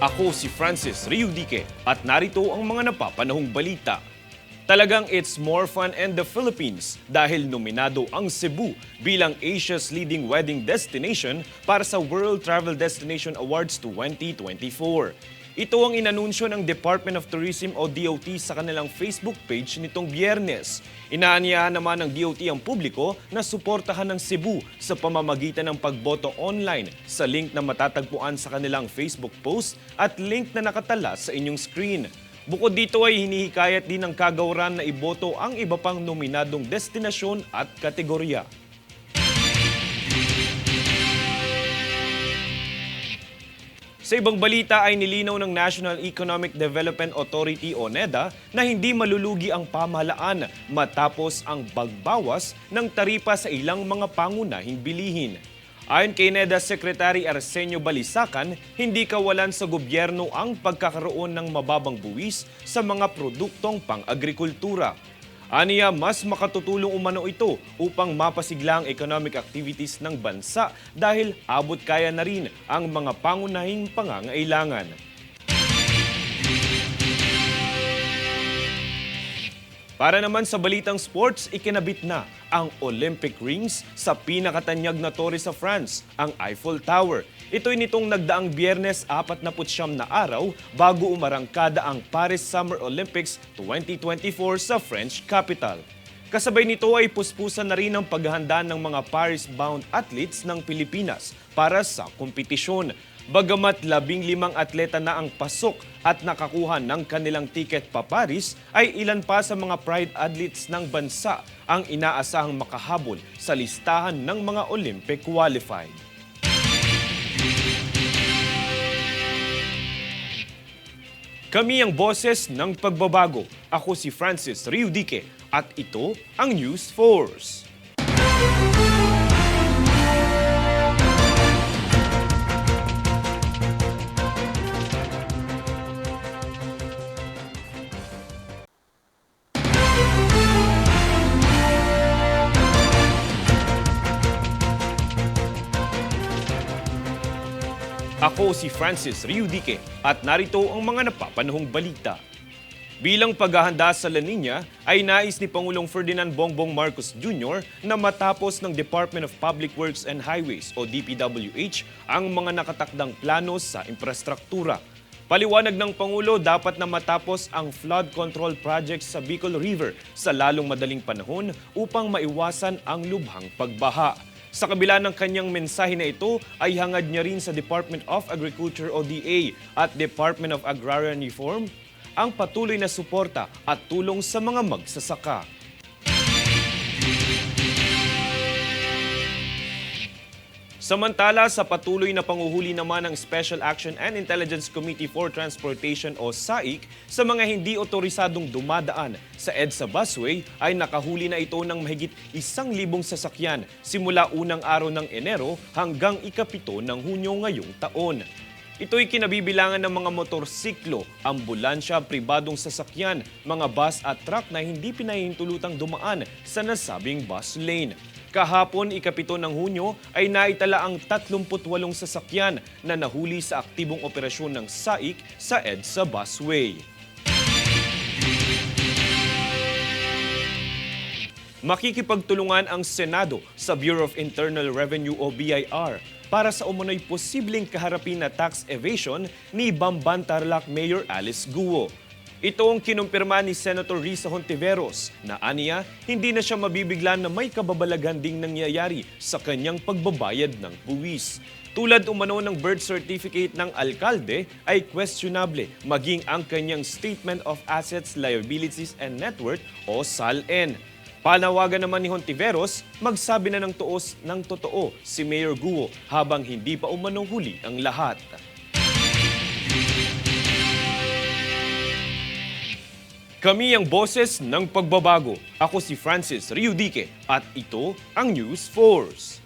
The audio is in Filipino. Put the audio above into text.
Ako si Francis Riudique at narito ang mga napapanahong balita. Talagang it's more fun in the Philippines dahil nominado ang Cebu bilang Asia's leading wedding destination para sa World Travel Destination Awards 2024. Ito ang inanunsyo ng Department of Tourism o DOT sa kanilang Facebook page nitong Biyernes. Inaanyayahan naman ng DOT ang publiko na suportahan ng Cebu sa pamamagitan ng pagboto online sa link na matatagpuan sa kanilang Facebook post at link na nakatala sa inyong screen. Bukod dito ay hinihikayat din ng kagawaran na iboto ang iba pang nominadong destinasyon at kategorya. Sa ibang balita ay nilinaw ng National Economic Development Authority o NEDA na hindi malulugi ang pamahalaan matapos ang pagbawas ng taripa sa ilang mga pangunahing bilihin. Ayon kay NEDA Secretary Arsenio Balisacan, hindi kawalan sa gobyerno ang pagkakaroon ng mababang buwis sa mga produktong pang-agrikultura. Aniya, mas makatutulong umano ito upang mapasigla ang economic activities ng bansa dahil abot kaya na rin ang mga pangunahing pangangailangan. Para naman sa balitang sports, ikinabit na ang Olympic rings sa pinakatanyag na torre sa France, ang Eiffel Tower. Ito'y nitong nagdaang Biyernes 49 na araw bago umarangkada ang Paris Summer Olympics 2024 sa French capital. Kasabay nito ay puspusan na rin ang paghahanda ng mga Paris-bound athletes ng Pilipinas para sa kompetisyon. Bagamat 15 atleta na ang pasok at nakakuha ng kanilang tiket pa Paris, ay ilan pa sa mga pride athletes ng bansa ang inaasahang makahabol sa listahan ng mga Olympic qualified. Kami ang boses ng pagbabago. Ako si Francis Riudique at ito ang News Force. Ako si Francis Riudique at narito ang mga napapanahong balita. Bilang paghahanda sa La Nina, ay nais ni Pangulong Ferdinand Bongbong Marcos Jr. na matapos ng Department of Public Works and Highways o DPWH ang mga nakatakdang plano sa infrastruktura. Paliwanag ng Pangulo, dapat na matapos ang flood control project sa Bicol River sa lalong madaling panahon upang maiwasan ang lubhang pagbaha. Sa kabila ng kanyang mensahe na ito ay hangad niya rin sa Department of Agriculture o DA at Department of Agrarian Reform ang patuloy na suporta at tulong sa mga magsasaka. Samantala, sa patuloy na panguhuli naman ng Special Action and Intelligence Committee for Transportation o SAIC sa mga hindi otorisadong dumadaan sa EDSA busway ay nakahuli na ito ng mahigit 1,000 sasakyan simula unang araw ng Enero hanggang ika-7 ng Hunyo ngayong taon. Ito'y kinabibilangan ng mga motorsiklo, ambulansya, pribadong sasakyan, mga bus at truck na hindi pinahihintulutang dumaan sa nasabing bus lane. Kahapon, ika-7 ng Hunyo, ay naitala ang 38 sasakyan na nahuli sa aktibong operasyon ng SAIC sa EDSA busway. Makikipagtulungan ang Senado sa Bureau of Internal Revenue o BIR para sa umunoy posibleng kaharapin na tax evasion ni Bamban Tarlac Mayor Alice Guo. Ito ang kinumpirma ni Senator Risa Hontiveros na aniya hindi na siya mabibigla na may kababalaghan ding nangyayari sa kanyang pagbabayad ng buwis. Tulad umano ng birth certificate ng alkalde ay questionable maging ang kanyang Statement of Assets, Liabilities and Net Worth o SALN. Panawagan naman ni Hontiveros, magsabi na ng totoo si Mayor Guo habang hindi pa umano huli ang lahat. Kami ang boses ng pagbabago. Ako si Francis Riudique at ito ang News Force.